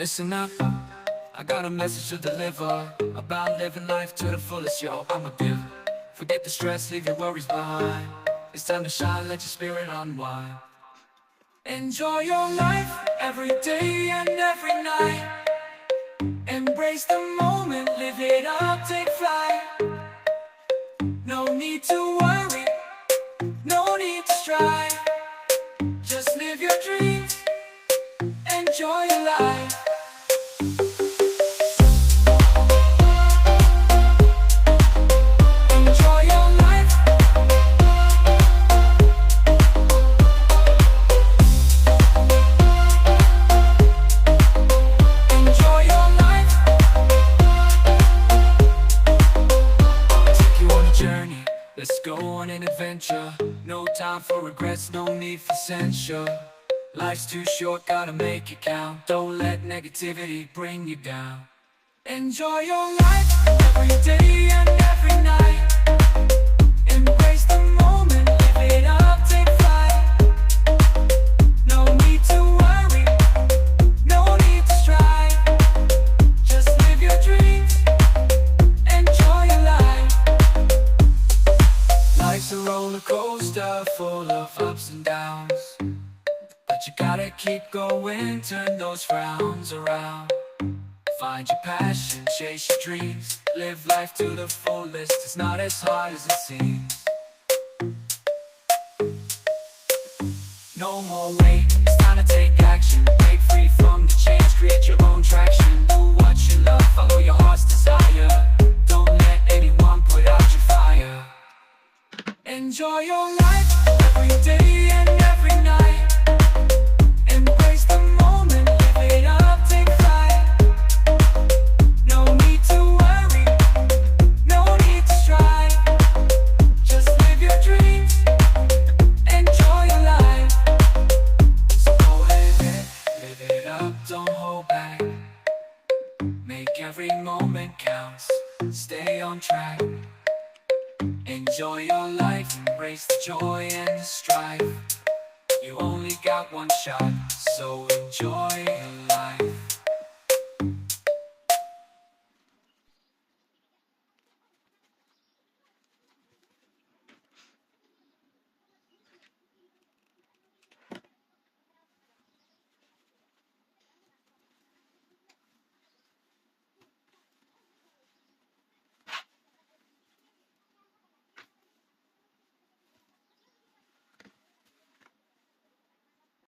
Listen up, I got a message to deliver about living life to the fullest, yo, I'm a giver. Forget the stress, leave your worries behind. It's time to shine, let your spirit unwind. Enjoy your life, every day and every night. Embrace the moment, live it up, take flight. No need to worry, no need to strive. Just live your dreams, enjoy your life. Enjoy your life. Enjoy your life. I'll take you on a journey, let's go on an adventure. No time for regrets, no need for censure. Life's too short, gotta make it count. Don't let negativity bring you down. Enjoy your life, every day and every night. Embrace the moment, live it up, take flight. No need to worry, no need to strive. Just live your dreams, enjoy your life. Life's a roller coaster full of ups and downs, but you gotta keep going, turn those frowns around. Find your passion, chase your dreams. Live life to the fullest, it's not as hard as it seems. No more wait, it's time to take action. Break free from the chains, create your own traction. Do what you love, follow your heart's desire. Don't let anyone put out your fire. Enjoy your life, every day and every night. Embrace the moment, live it up, take flight. No need to worry, no need to strive. Just live your dreams, enjoy your life. So go ahead, live it up, don't hold back. Make every moment count, stay on track. Enjoy your life, embrace the joy and the strife. You only got one shot, so enjoy